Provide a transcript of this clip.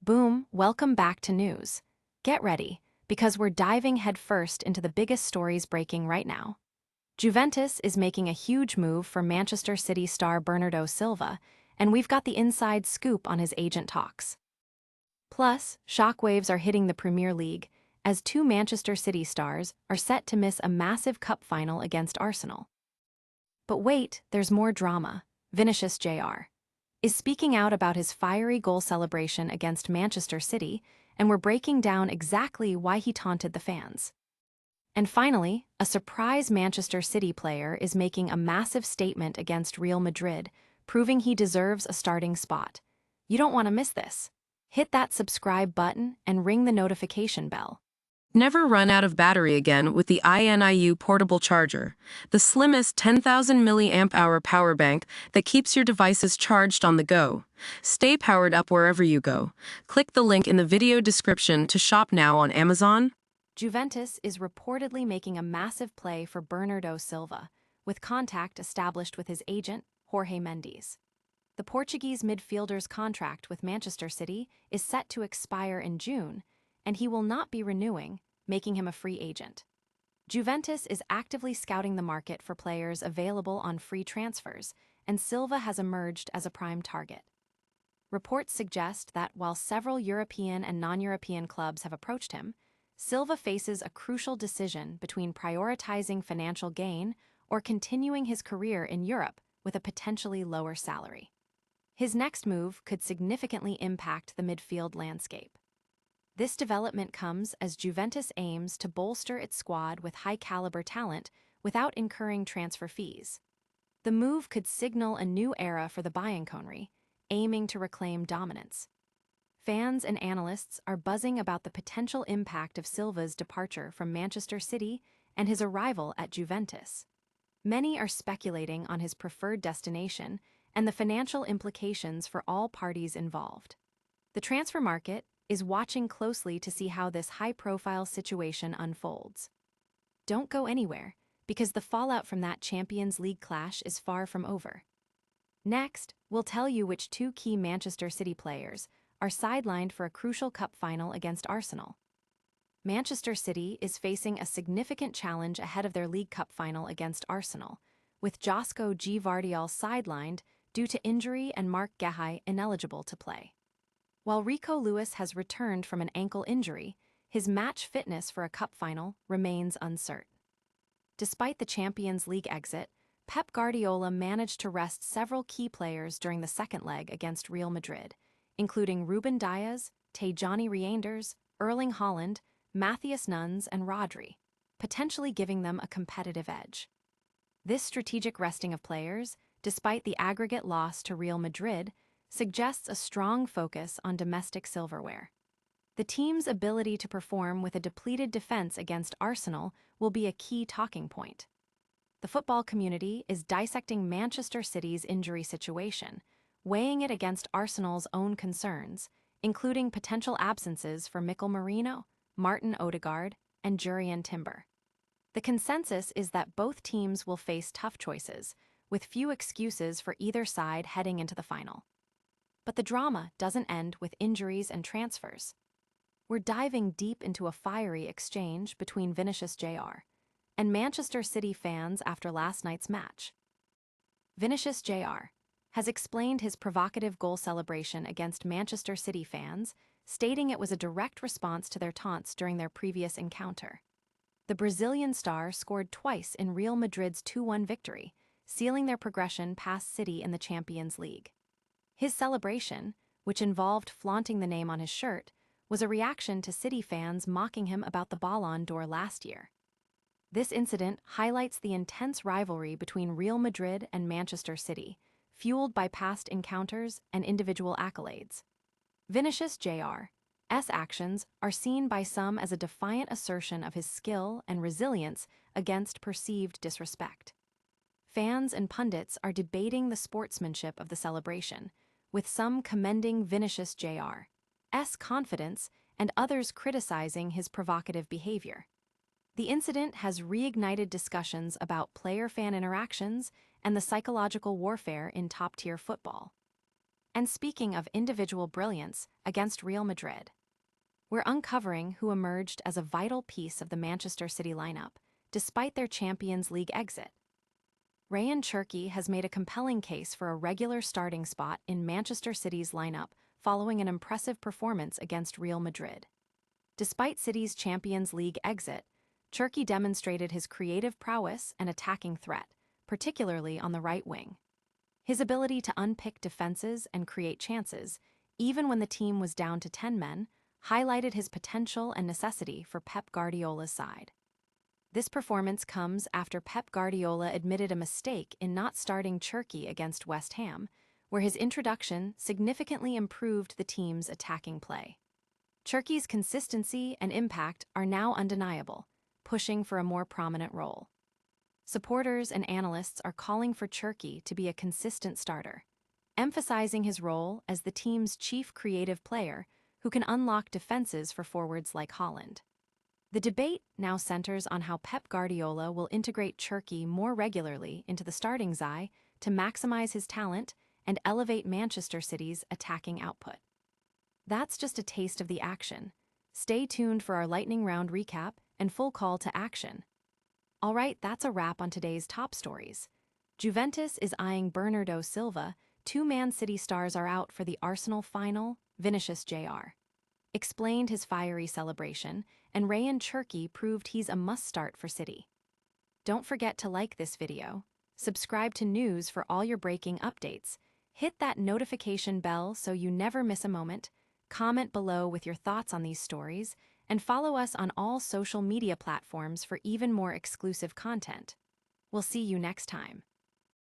Boom, welcome back to news. Get ready, because we're diving headfirst into the biggest stories breaking right now. Juventus is making a huge move for Manchester City star Bernardo Silva, and we've got the inside scoop on his agent talks. Plus, shockwaves are hitting the Premier League, as two Manchester City stars are set to miss a massive cup final against Arsenal. But wait, there's more drama. Vinicius Jr. is speaking out about his fiery goal celebration against Manchester City, and we're breaking down exactly why he taunted the fans. And finally, a surprise Manchester City player is making a massive statement against Real Madrid, proving he deserves a starting spot. You don't want to miss this. Hit that subscribe button and ring the notification bell. Never run out of battery again with the INIU portable charger, the slimmest 10,000 mAh power bank that keeps your devices charged on the go. Stay powered up wherever you go. Click the link in the video description to shop now on Amazon. Juventus is reportedly making a massive play for Bernardo Silva, with contact established with his agent, Jorge Mendes. The Portuguese midfielder's contract with Manchester City is set to expire in June, and he will not be renewing, making him a free agent. Juventus is actively scouting the market for players available on free transfers, and Silva has emerged as a prime target. Reports suggest that while several European and non-European clubs have approached him, Silva faces a crucial decision between prioritizing financial gain or continuing his career in Europe with a potentially lower salary. His next move could significantly impact the midfield landscape. This development comes as Juventus aims to bolster its squad with high-caliber talent without incurring transfer fees. The move could signal a new era for the Bianconeri, aiming to reclaim dominance. Fans and analysts are buzzing about the potential impact of Silva's departure from Manchester City and his arrival at Juventus. Many are speculating on his preferred destination and the financial implications for all parties involved. The transfer market is watching closely to see how this high-profile situation unfolds. Don't go anywhere, because the fallout from that Champions League clash is far from over. Next, we'll tell you which two key Manchester City players are sidelined for a crucial cup final against Arsenal. Manchester City is facing a significant challenge ahead of their League Cup final against Arsenal, with Josko Gvardiol sidelined due to injury and Mark Guehi ineligible to play. While Rico Lewis has returned from an ankle injury, his match fitness for a cup final remains uncertain. Despite the Champions League exit, Pep Guardiola managed to rest several key players during the second leg against Real Madrid, including Ruben Dias, Tijani Reinders, Erling Haaland, Matthias Nunes, and Rodri, potentially giving them a competitive edge. This strategic resting of players, despite the aggregate loss to Real Madrid, suggests a strong focus on domestic silverware. The team's ability to perform with a depleted defense against Arsenal will be a key talking point. The football community is dissecting Manchester City's injury situation, weighing it against Arsenal's own concerns, including potential absences for Mikel Merino, Martin Odegaard, and Jurrien Timber. The consensus is that both teams will face tough choices, with few excuses for either side heading into the final. But the drama doesn't end with injuries and transfers. We're diving deep into a fiery exchange between Vinicius Jr. and Manchester City fans after last night's match. Vinicius Jr. has explained his provocative goal celebration against Manchester City fans, stating it was a direct response to their taunts during their previous encounter. The Brazilian star scored twice in Real Madrid's 2-1 victory, sealing their progression past City in the Champions League. His celebration, which involved flaunting the name on his shirt, was a reaction to City fans mocking him about the Ballon d'Or last year. This incident highlights the intense rivalry between Real Madrid and Manchester City, fueled by past encounters and individual accolades. Vinicius Jr.'s actions are seen by some as a defiant assertion of his skill and resilience against perceived disrespect. Fans and pundits are debating the sportsmanship of the celebration, with some commending Vinicius Jr.'s confidence and others criticizing his provocative behavior. The incident has reignited discussions about player-fan interactions and the psychological warfare in top-tier football. And speaking of individual brilliance against Real Madrid, we're uncovering who emerged as a vital piece of the Manchester City lineup, despite their Champions League exit. Rayan Cherki has made a compelling case for a regular starting spot in Manchester City's lineup following an impressive performance against Real Madrid. Despite City's Champions League exit, Cherki demonstrated his creative prowess and attacking threat, particularly on the right wing. His ability to unpick defenses and create chances, even when the team was down to 10 men, highlighted his potential and necessity for Pep Guardiola's side. This performance comes after Pep Guardiola admitted a mistake in not starting Cherki against West Ham, where his introduction significantly improved the team's attacking play. Cherki's consistency and impact are now undeniable, pushing for a more prominent role. Supporters and analysts are calling for Cherki to be a consistent starter, emphasizing his role as the team's chief creative player who can unlock defenses for forwards like Haaland. The debate now centers on how Pep Guardiola will integrate Cherki more regularly into the starting side to maximize his talent and elevate Manchester City's attacking output. That's just a taste of the action. Stay tuned for our lightning round recap and full call to action. All right, that's a wrap on today's top stories. Juventus is eyeing Bernardo Silva. Two Man City stars are out for the Arsenal final. Vinicius Jr. explained his fiery celebration, and Rayan Cherki proved he's a must-start for City. Don't forget to like this video, subscribe to news for all your breaking updates, hit that notification bell so you never miss a moment, comment below with your thoughts on these stories, and follow us on all social media platforms for even more exclusive content. We'll see you next time.